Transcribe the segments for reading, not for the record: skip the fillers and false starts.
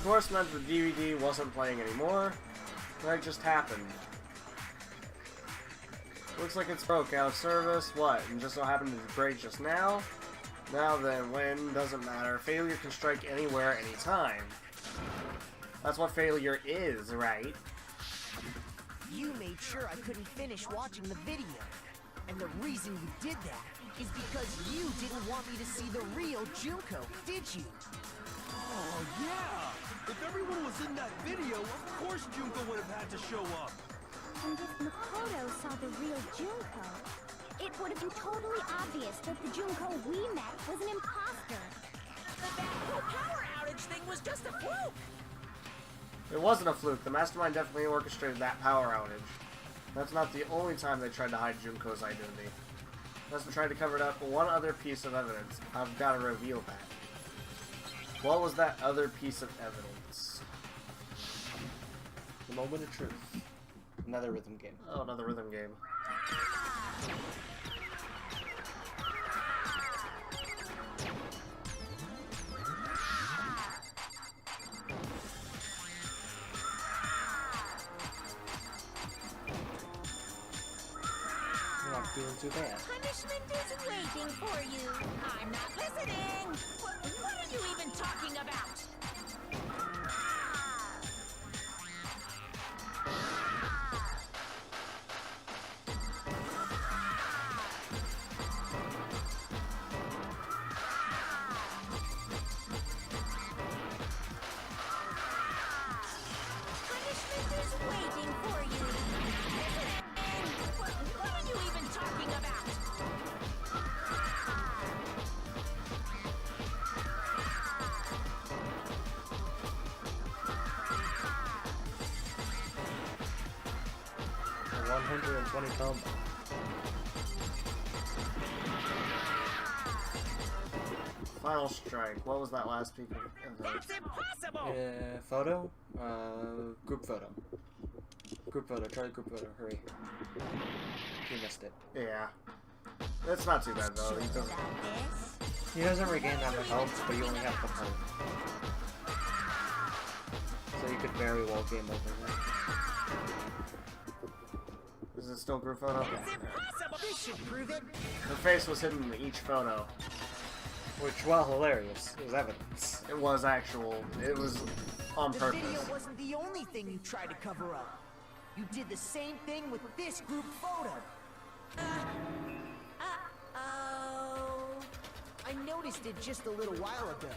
course meant the DVD wasn't playing anymore. That just happened. Looks like it's broke out of service. What? And just so happened to break just now? Now then, when doesn't matter. Failure can strike anywhere, anytime. That's what failure is, right? You made sure I couldn't finish watching the video. And the reason you did that is because you didn't want me to see the real Junko, did you? Oh, yeah! If everyone was in that video, of course Junko would have had to show up. And if Mukuro saw the real Junko, it would have been totally obvious that the Junko we met was an imposter. That whole power outage thing was just a fluke! It wasn't a fluke. The mastermind definitely orchestrated that power outage. That's not the only time they tried to hide Junko's identity. Unless they tried to cover it up with one other piece of evidence. I've got to reveal that. What was that other piece of evidence? The moment of truth. Another rhythm game. Oh, another rhythm game. You're not doing too bad. Punishment is waiting for you. I'm not listening. What are you even talking about? Punishment is waiting for you. What are you even talking about? A 120 combo. Final strike. What was that last peak of That's impossible! Photo? Group photo. Group photo. Try the group photo. Hurry. You missed it. Yeah. It's not too bad though. He doesn't regain that much health, but you only have the health. So you could very well game over that. Is it still group photo? It's impossible! This should prove it. Her face was hidden in each photo. Which, while hilarious, is evidence. It was actual. It was on The purpose. video wasn't the only thing you tried to cover up. You did the same thing with this group photo. Uh-oh. I noticed it just a little while ago,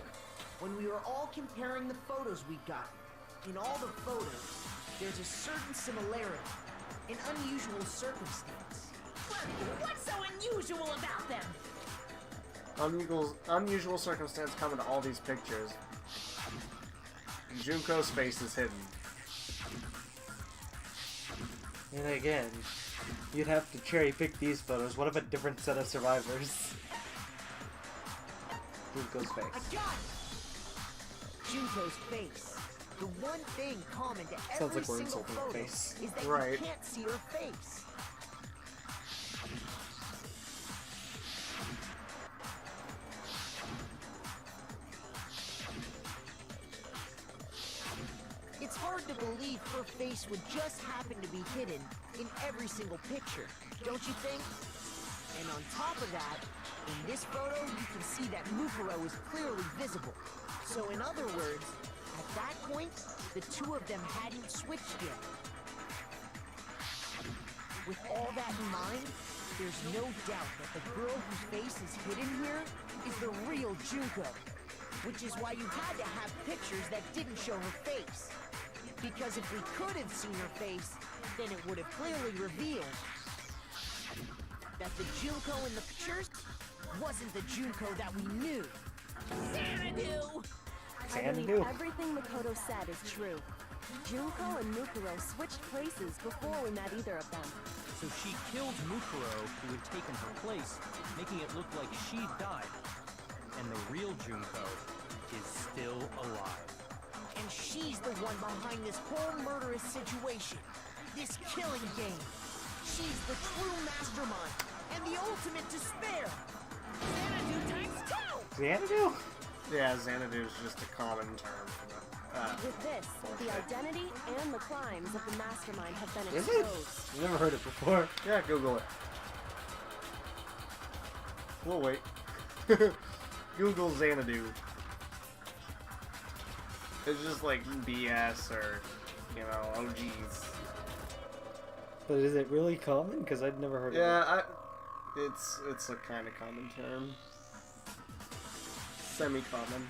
when we were all comparing the photos we got. In all the photos, there's a certain similarity, an unusual circumstance. What's so unusual about them? Unusual circumstance coming to all these pictures. Junko's face is hidden. And again, you'd have to cherry pick these photos. What if a different set of survivors? Junko's I face. got it! Junko's face. The one thing common to Sounds every like we're single insulting her photo face. is that Right. you can't see her face. It's hard to believe her face would just happen to be hidden in every single picture, don't you think? And on top of that, in this photo, you can see that Mukuro is clearly visible. So in other words, at that point, the two of them hadn't switched yet. With all that in mind, there's no doubt that the girl whose face is hidden here is the real Junko. Which is why you had to have pictures that didn't show her face. Because if we could have seen her face, then it would have clearly revealed that the Junko in the pictures wasn't the Junko that we knew. Xanadu! I believe Xanadu. everything Makoto said is true. Junko and Mukuro switched places before we met either of them. So she killed Mukuro, who had taken her place, making it look like she died. And the real Junko is still alive. And she's the one behind this whole murderous situation. This killing game. She's the true mastermind and the ultimate despair. Xanadu times two! Xanadu? Yeah, Xanadu is just a common term for that. With this, the identity and the crimes of the mastermind have been Is it? exposed. I've never heard it before. Yeah, Google it. We'll wait. Google Xanadu. It's just like BS or, you know, oh geez. But is it really common? Because I'd never heard of it. Yeah, it's a kind of common term. Semi-common.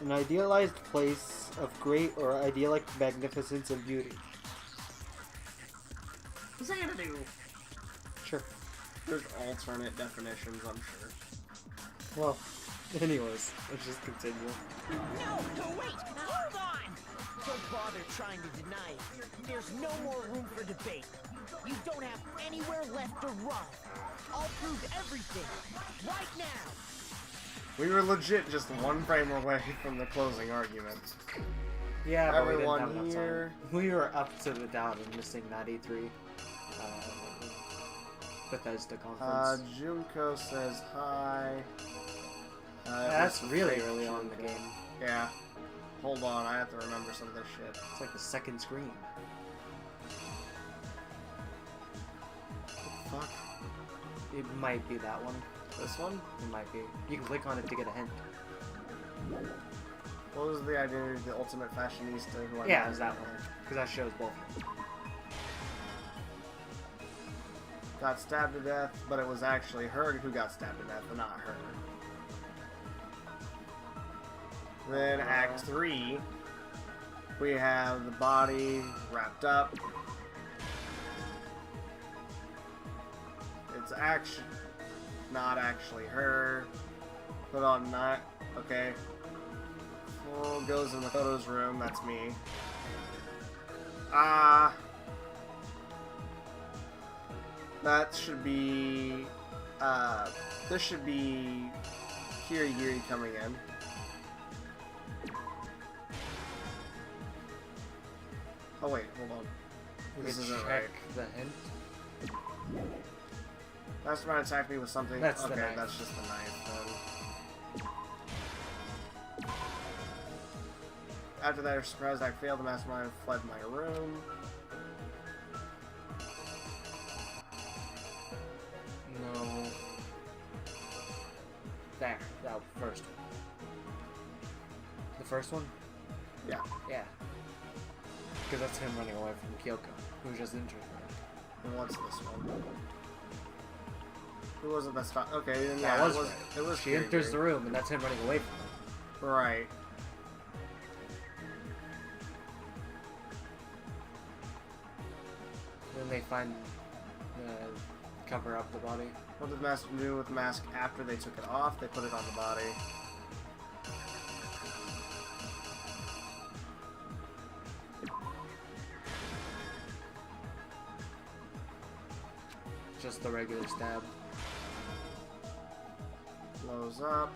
An idealized place of great or idyllic magnificence and beauty. Xanadu. Sure. There's alternate definitions, I'm sure. Well, anyways, let's just continue. No, wait! Hold on! Don't bother trying to deny it. There's no more room for debate. You don't have anywhere left to run. I'll prove everything. Right now! We were legit just one frame away from the closing argument. Yeah, but Everyone we didn't have enough here. time. We were up to the down and missing that E3 Bethesda conference. Junko says hi. That's really fake early on in the Junko. game. Yeah. Hold on, I have to remember some of this shit. It's like the second screen. Fuck. It might be that one. This one? It might be. You can click on it to get a hint. What was the identity of the ultimate fashionista who I Yeah, met? it's that one. Because that shows both. Got stabbed to death, but it was actually her who got stabbed to death, and not her. Then Act 3, we have the body wrapped up. It's actually not actually her. Put on that. Okay. Full goes in Makoto's room. That's me. That should be. This should be Kirigiri coming in. Oh wait, hold on. This isn't right. The hint. Mastermind attacked me with something. That's the okay, knife. that's just the knife then. After that surprise attack failed, the mastermind fled my room. No. There. That first one. The first one? Yeah. Yeah. Because that's him running away from Kyoko, who's just injured. And what's this one? Who was it that stopped? Okay, then That yeah, was it was. right. It was. She enters Kirigiri. the room, and that's him running away from her. Right. Then they find cover up the body. What did the master do with the mask after they took it off? They put it on the body. Just the regular stab. Blows up.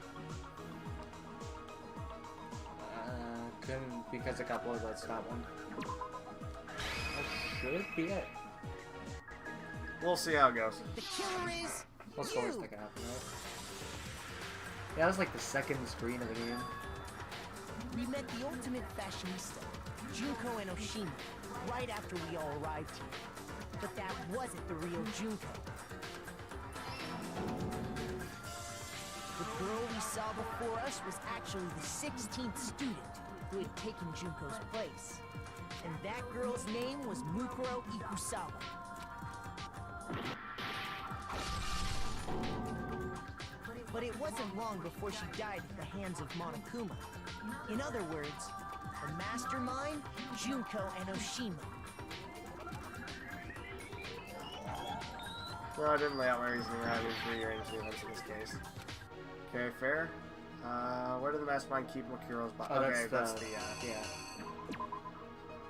Couldn't because it got blood. That's that one. That should be it. We'll see how it goes. The killer is What's the worst you. that can happen, right? Yeah, that was like the second screen of the game. We met the ultimate fashionista, Junko and Oshima, right after we all arrived here. But that wasn't the real Junko. The girl we saw before us was actually the 16th student who had taken Junko's place. And that girl's name was Mukuro Ikusawa. But it wasn't long before she died at the hands of Monokuma. In other words, the mastermind, Junko, and Oshima. Well, I didn't lay out my reasoning. I didn't rearrange the events in this case. Okay, fair. Where did the mastermind keep Mukuro's body? Oh, okay, that's the yeah.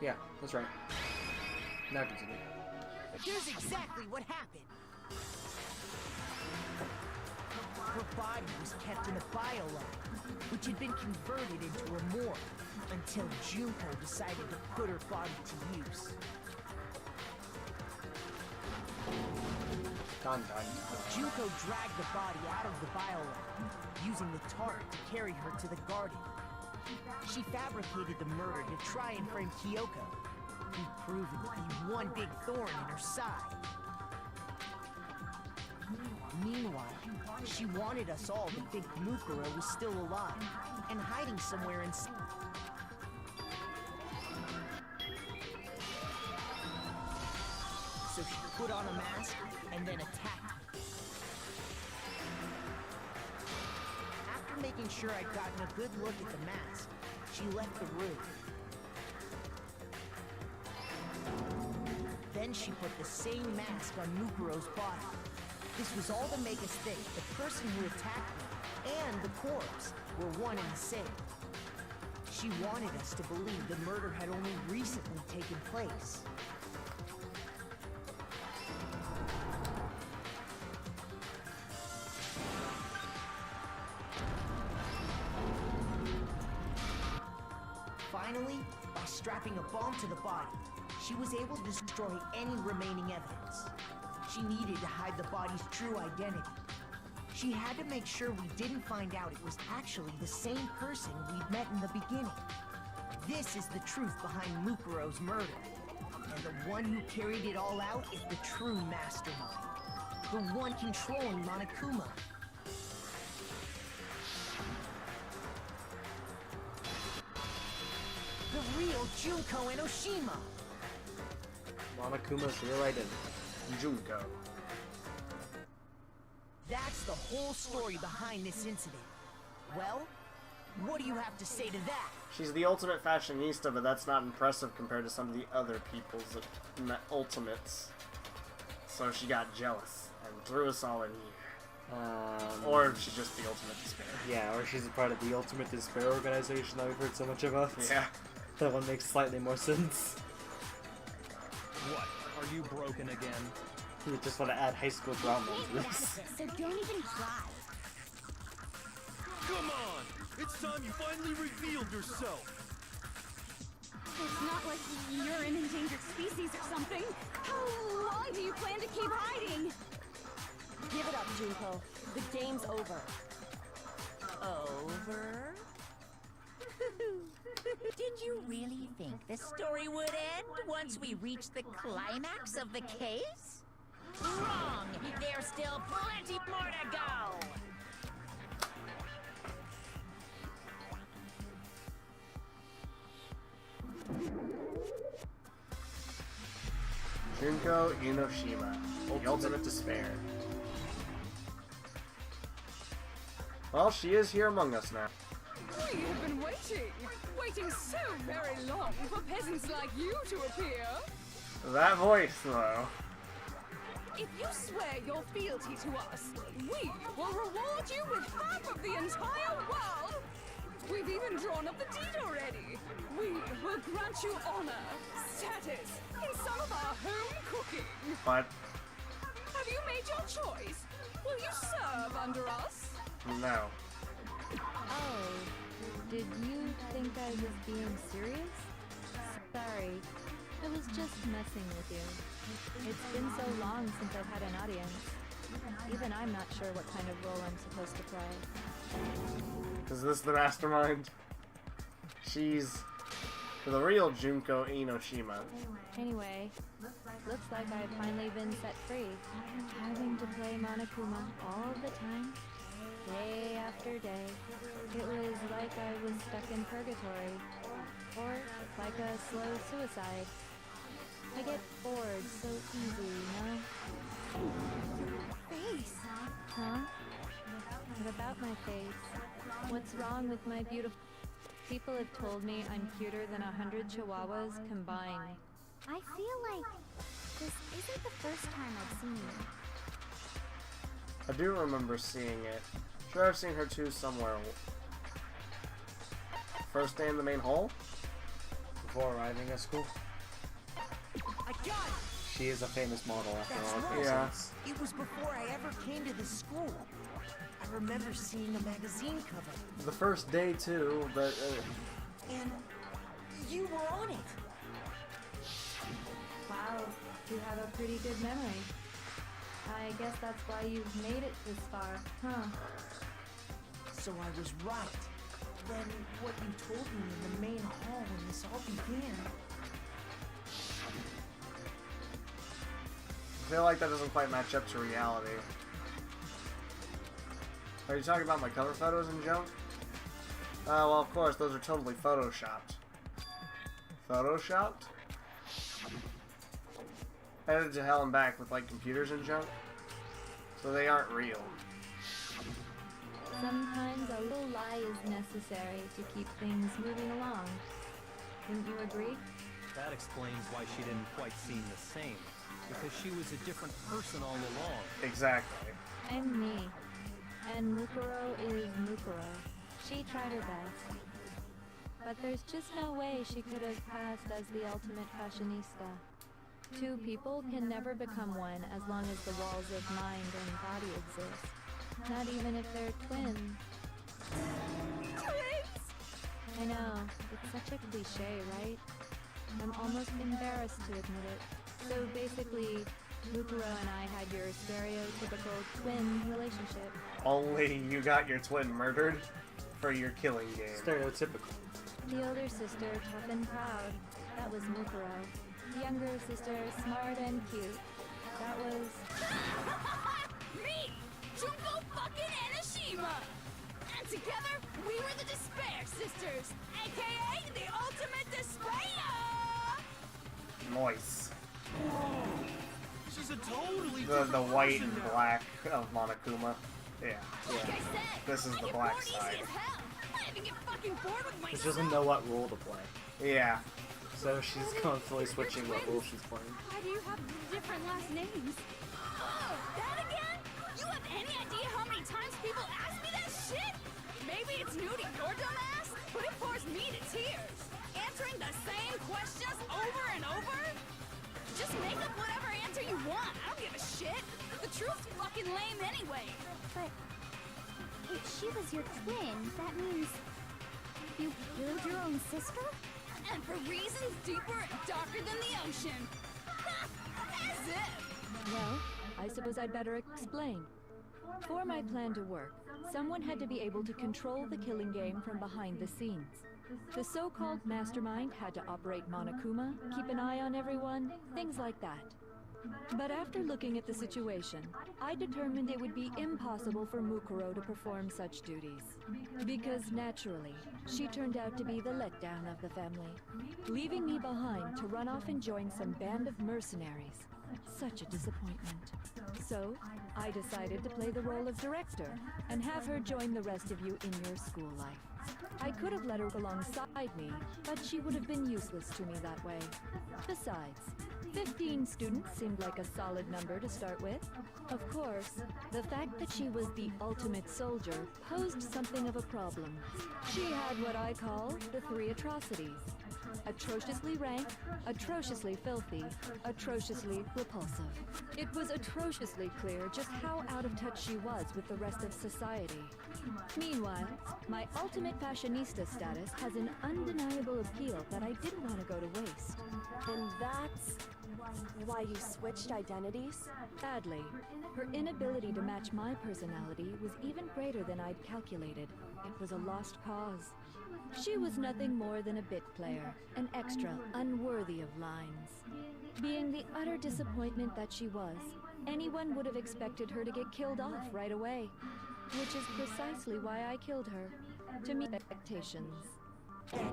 Yeah, that's right. Now continue. Here's exactly what happened. Her body was kept in a biolab, which had been converted into a morgue, until Junko decided to put her body to use. Dun dun dun. Junko dragged the body out of the biolab, using the tarp to carry her to the garden. She fabricated the murder to try and frame Kyoko, who'd proven to be one big thorn in her side. Meanwhile, she wanted us all to think Mukuro was still alive and hiding somewhere in... So she put on a mask and then attacked me. After making sure I'd gotten a good look at the mask, she left the room. Then she put the same mask on Mukuro's body. This was all to make us think the person who attacked me and the corpse were one and the same. She wanted us to believe the murder had only recently taken place. Finally, by strapping a bomb to the body, she was able to destroy any remaining evidence. She needed to hide the body's true identity. She had to make sure we didn't find out it was actually the same person we'd met in the beginning. This is the truth behind Mukuro's murder. And the one who carried it all out is the true mastermind. The one controlling Monokuma. The real Junko Enoshima. Monokuma's real identity. Junko. That's the whole story behind this incident. Well, what do you have to say to that? She's the ultimate fashionista, but that's not impressive compared to some of the other people's ultimates. So she got jealous and threw us all in here. Or she's just the ultimate despair. Yeah, or she's a part of the Ultimate Despair organization that we've heard so much about. Yeah. That one makes slightly more sense. What? Are you broken again? You just want to add high school drama to this. So don't even try. Come on! It's time you finally revealed yourself! It's not like you're an endangered species or something. How long do you plan to keep hiding? Give it up, Junko. The game's over. Over? Did you really think the story would end once we reached the climax of the case? Wrong! There's still plenty more to go! Junko Enoshima, the ultimate despair. Well, she is here among us now. We have been waiting so very long for peasants like you to appear. That voice, though. If you swear your fealty to us, we will reward you with half of the entire world. We've even drawn up the deed already. We will grant you honor, status, in some of our home cooking. But Have you made your choice? Will you serve under us? no. Oh, did you think I was being serious? Sorry, I was just messing with you. It's been so long since I've had an audience. Even I'm not sure what kind of role I'm supposed to play. Is this the mastermind? She's the real Junko Enoshima. Anyway, looks like I've finally been set free. Having to play Monokuma all the time, day after day. It was like I was stuck in purgatory. Or like a slow suicide. I get bored so easy, you know? Face. Huh? What about my face? What's wrong with my beautiful... People have told me I'm cuter than 100 chihuahuas combined. I feel like this isn't the first time I've seen you. I do remember seeing it. Sure, I've seen her too somewhere. First day in the main hall? Before arriving at school, I got it! she is a famous model after That's all. right. Yeah. It was before I ever came to this school. I remember seeing a magazine cover, The first day too, but and you were on it. Wow, you have a pretty good memory. I I guess that's why you've made it this far, huh? So I was right. Then what you told me in the main hall when this all began. I feel like that doesn't quite match up to reality. Are you talking about my cover photos and junk? Well, of course, those are totally photoshopped. Photoshopped? Headed to hell and back with, like, computers and junk? So they aren't real. Sometimes a little lie is necessary to keep things moving along. Wouldn't you agree? That explains why she didn't quite seem the same. Because she was a different person all along. Exactly. I'm me. And Mukuro is Mukuro. She tried her best. But there's just no way she could have passed as the ultimate fashionista. Two people can never become one as long as the walls of mind and body exist. Not even if they're twins. Twins? I know, it's such a cliche, right? I'm almost embarrassed to admit it. So basically, Mukuro and I had your stereotypical twin relationship. Only you got your twin murdered for your killing game. Stereotypical. The older sister, tough and proud. That was Mukuro. The younger sister, smart and cute. That was... Me! Junko fucking Enoshima! And together, we were the Despair Sisters, aka the Ultimate Despair! Noise. She's a totally The different white person and now. black of Monokuma. Yeah. Like I said, This is I the get black bored easy side. as hell. I even get fucking bored with myself. She doesn't know what role to play. Yeah. So she's constantly switching what role she's playing. Why do you have different last names? Oh, that again? You have any idea how many times people ask me that shit? Maybe it's new to your dumbass, but it bores me to tears. Answering the same questions over and over? Just make up whatever answer you want. I don't give a shit. The truth's fucking lame anyway. But if she was your twin, that means you killed your own sister? And for reasons deeper and darker than the ocean. As if. Well, I suppose I'd better explain. For my plan to work, someone had to be able to control the killing game from behind the scenes. The so-called mastermind had to operate Monokuma, keep an eye on everyone, things like that. But after looking at the situation, I determined it would be impossible for Mukuro to perform such duties. Because naturally, she turned out to be the letdown of the family, leaving me behind to run off and join some band of mercenaries. Such a disappointment. So, I decided to play the role of director and have her join the rest of you in your school life. I could have let her alongside me, but she would have been useless to me that way. Besides, 15 students seemed like a solid number to start with. Of course, the fact that she was the ultimate soldier posed something of a problem. She had what I call the three atrocities. Atrociously rank, atrociously filthy, atrociously repulsive. It was atrociously clear just how out of touch she was with the rest of society. Meanwhile, my ultimate fashionista status has an undeniable appeal that I didn't want to go to waste. And that's why you switched identities? Sadly, her inability to match my personality was even greater than I'd calculated. It was a lost cause. She was nothing more than a bit player, an extra unworthy of lines. Being the utter disappointment that she was, anyone would have expected her to get killed off right away, which is precisely why I killed her, to meet expectations. That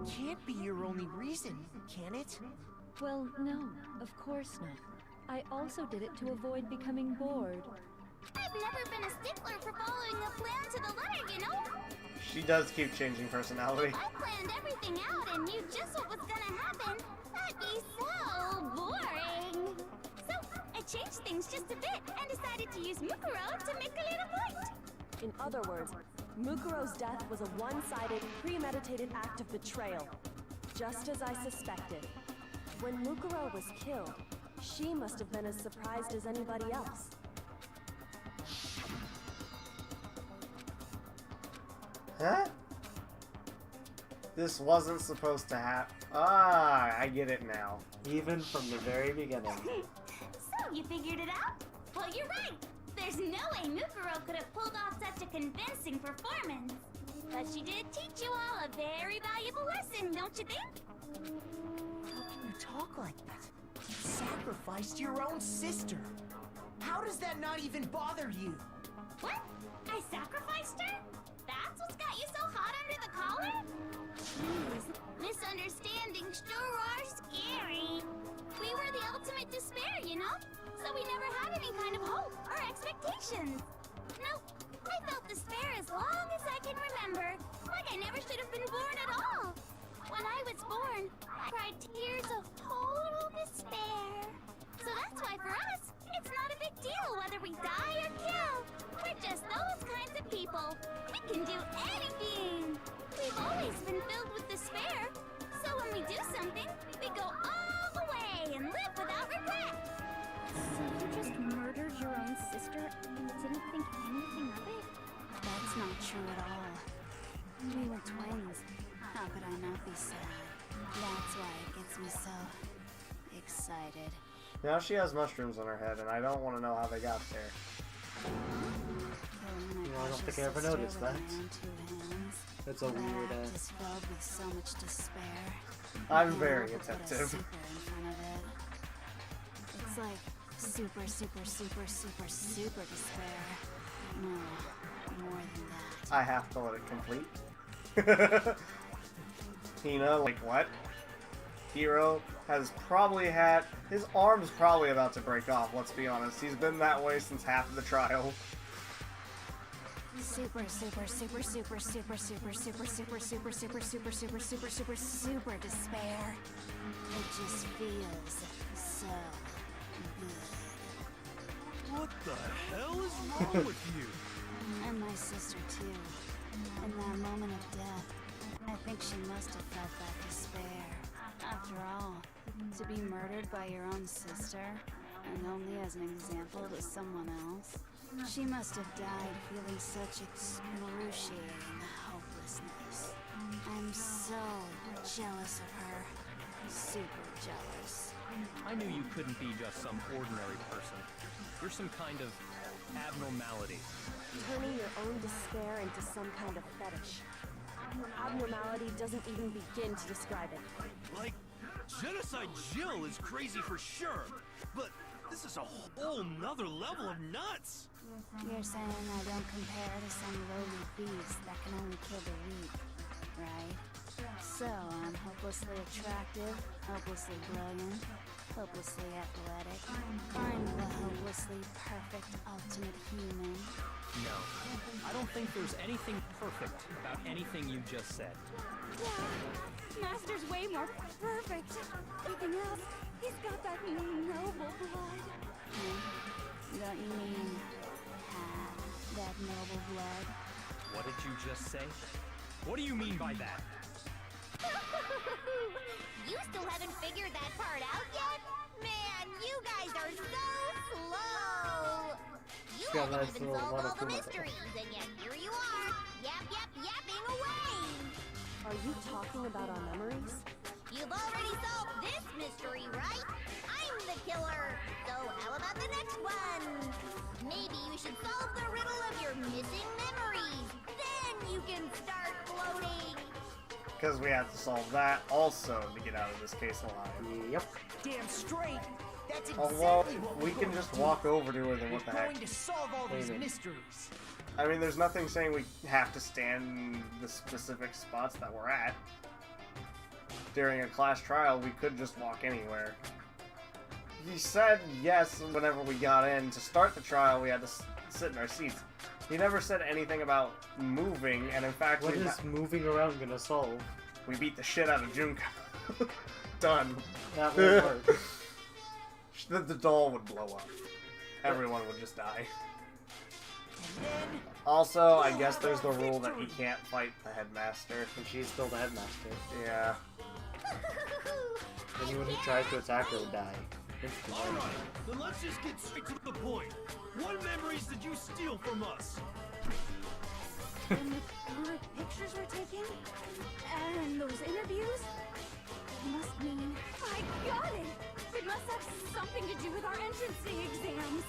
can't be your only reason, can it? Well, no, of course not. I also did it to avoid becoming bored. I've never been a stickler for following a plan to the letter, you know? She does keep changing personality. If I planned everything out and knew just what was gonna happen, that'd be so boring. So, I changed things just a bit and decided to use Mukuro to make a little point. In other words, Mukuro's death was a one-sided, premeditated act of betrayal, just as I suspected. When Mukuro was killed, she must have been as surprised as anybody else. Huh? This wasn't supposed to happen. Ah, I get it now. Even from the very beginning. So, you figured it out? Well, you're right. There's no way Mukuro could have pulled off such a convincing performance. But she did teach you all a very valuable lesson, don't you think? How can you talk like that? You sacrificed your own sister. How does that not even bother you? What? I sacrificed her? That's what's got you so hot under the collar? Jeez, misunderstandings sure are scary. We were the ultimate despair, you know? So we never had any kind of hope or expectations. Nope, I felt despair as long as I can remember. Like I never should have been born at all. When I was born, I cried tears of total despair. So that's why for us, it's not a big deal whether we die or kill. We're just those kinds of people. We can do anything. We've always been filled with despair. So when we do something, we go all the way and live without regret. So you just murdered your own sister and didn't think anything of it? That's not true at all. We were twins. How could I not be sad? That's why it gets me so excited. Now she has mushrooms on her head, and I don't want to know how they got there. I don't think I ever noticed that. It's a weird Just filled with so much despair. I'm very attentive. It's like super, super, super, super, super despair. No, more than that. I have to let it complete. Tina, like what? Hiro has probably had... His arm's probably about to break off, let's be honest. He's been that way since half of the trial. Super, super, super, super, super, super, super, super, super, super, super, super, super, super, super despair. It just feels so good. What the hell is wrong with you? And my sister too. In that moment of death, I think she must have felt that despair. After all, to be murdered by your own sister, and only as an example to someone else, she must have died feeling such excruciating hopelessness. I'm so jealous of her. Super jealous. I knew you couldn't be just some ordinary person. You're some kind of abnormality. Turning your own despair into some kind of fetish. Abnormality doesn't even begin to describe it. Like, Genocide Jill is crazy for sure, but this is a whole nother level of nuts. You're saying I don't compare to some lowly beast that can only kill the weak, right? So I'm hopelessly attractive, hopelessly brilliant, hopelessly athletic. I'm the hopelessly perfect ultimate human. No, I don't think there's anything perfect about anything you just said. Yeah, Master's way more perfect. Everything else, he's got that noble blood. Don't you mean that noble blood? What did you just say? What do you mean by that? You still haven't figured that part out yet? Man, you guys are so slow! You haven't even solved all the mysteries, and yet here you are, yapping away! Are you talking about our memories? You've already solved this mystery, right? I'm the killer, so how about the next one? Maybe you should solve the riddle of your missing memories. Then you can start floating. Because we have to solve that also to get out of this case alive. Yep. Damn straight. That's Oh, exactly well, what we we're can going just to walk do. over to her, then what the We're heck? going to solve all What do you these mean? mysteries. I mean, there's nothing saying we have to stand in the specific spots that we're at. During a class trial, we could just walk anywhere. He said yes whenever we got in. To start the trial, we had to sit in our seats. He never said anything about moving, and in fact, What is moving around gonna solve? we beat the shit out of Junko. Done. That won't work. The doll would blow up. Everyone would just die. And then, Also, I guess there's the rule that he can't fight the headmaster. And she's still the headmaster. Yeah. Anyone who tries to attack her would die. Instantly. Alright, then let's just get straight to the point. What memories did you steal from us? And the blurry pictures we're taking? And those interviews? Must mean... I got it! It must have something to do with our entrance exams.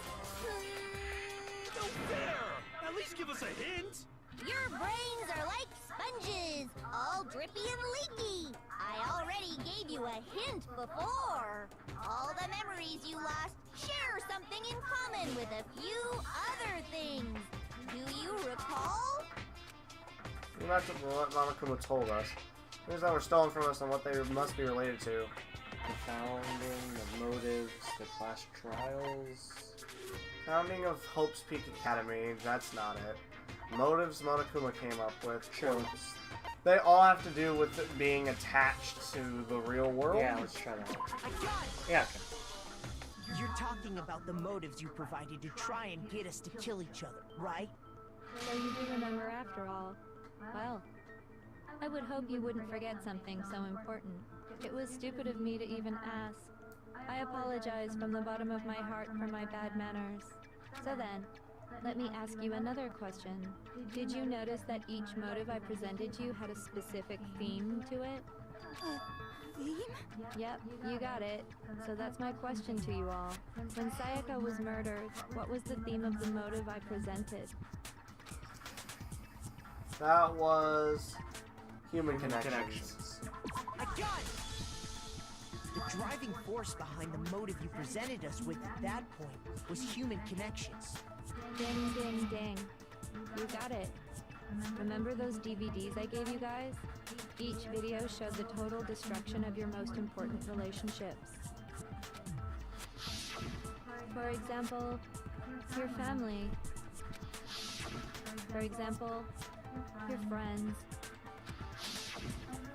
us a hint? Your brains are like sponges, all drippy and leaky. I already gave you a hint before. All the memories you lost share something in common with a few other things. Do you recall? That's what Monokuma told us. Things that were stolen from us and what they must be related to. The founding, the motives, the class trials. Founding of Hope's Peak Academy, that's not it. Motives Monokuma came up with. Sure. They all have to do with it being attached to the real world. Yeah, let's try that. I got it! Yeah, okay. You're talking about the motives you provided to try and get us to kill each other, right? So you do remember after all. Well, I would hope you wouldn't forget something so important. It was stupid of me to even ask. I apologize from the bottom of my heart for my bad manners. So then, let me ask you another question. Did you notice that each motive I presented you had a specific theme to it? Theme? Yep, you got it. So that's my question to you all. When Sayaka was murdered, what was the theme of the motive I presented? That was human connections. I got it! The driving force behind the motive you presented us with at that point was human connections. Ding, ding, ding. You got it. Remember those DVDs I gave you guys? Each video showed the total destruction of your most important relationships. For example, your family. For example, your friends.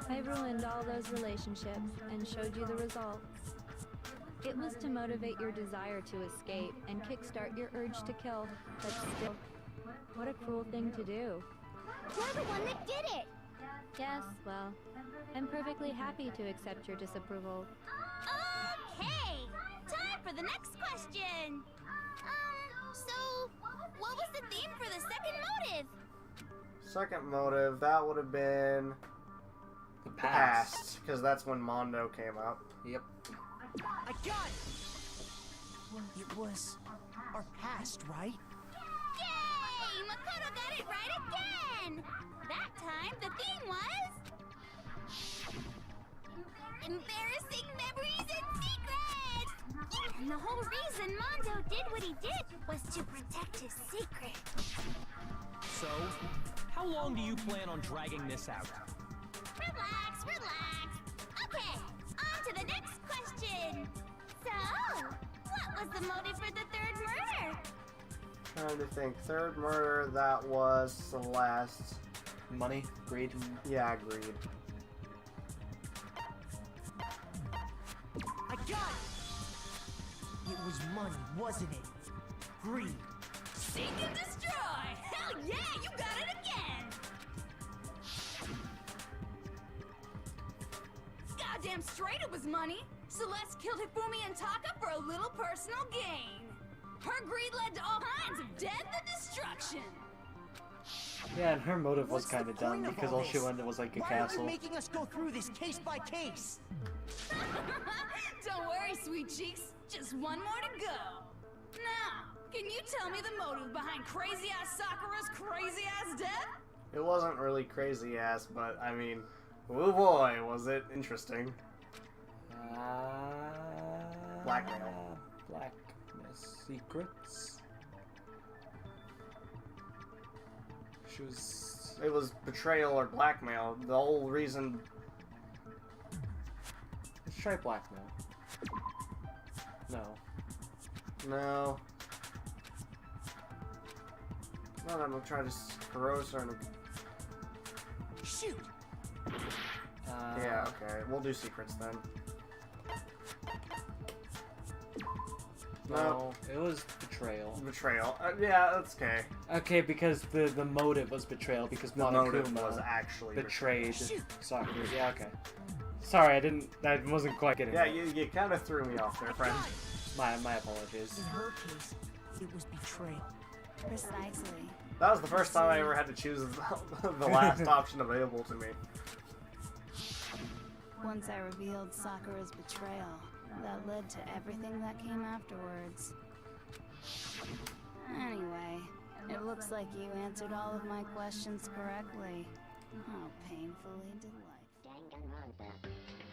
I ruined all those relationships and showed you the results. It was to motivate your desire to escape and kickstart your urge to kill, but still, what a cruel thing to do. You're the one that did it! Yes, well, I'm perfectly happy to accept your disapproval. Okay! Time for the next question! So, what was the theme for the second motive? Second motive, that would have been The the past, because that's when Mondo came up. Yep. I got it! It was our past, right? Yay! Mukuro got it right again! That time, the theme was... embarrassing memories and secrets! And the whole reason Mondo did what he did was to protect his secret. So, how long do you plan on dragging this out? Relax, relax. Okay, on to the next question. So, what was the motive for the third murder? Trying to think. Third murder, that was Celeste. Money, greed. Yeah, agreed. I got it! It was money, wasn't it? Greed. Seek and destroy! Hell yeah, you got it again! Goddamn straight it was money! Celeste killed Hifumi and Taka for a little personal gain. Her greed led to all kinds of death and destruction. Yeah, and her motive was What's the kind of dumb point of because all all she this? wanted was like a Why castle. are you making us go through this case by case? Don't worry, sweet cheeks. Just one more to go. Now, can you tell me the motive behind crazy-ass Sakura's crazy-ass death? It wasn't really crazy ass, but I mean, oh boy, was it interesting. Blackmail. Blackness. Secrets. She was... It was betrayal or blackmail. The whole reason. Let's try blackmail. No. No. No, I'm gonna try to corrode her. Shoot! Yeah, okay. We'll do secrets then. No, it was betrayal. Betrayal. Yeah, that's okay. Okay, because the motive was betrayal because The motive Monokuma was actually betrayed Shoot. Sakura. Yeah, okay. Sorry, I wasn't quite getting Yeah, that. you kind of threw me off there, friend. My apologies. In her case, it was betrayal. Precisely. That was the first time I ever had to choose the last option available to me. Once I revealed Sakura's betrayal, that led to everything that came afterwards. Anyway, it Looks like you answered all of my questions correctly. How painfully delightful. Danganronpa.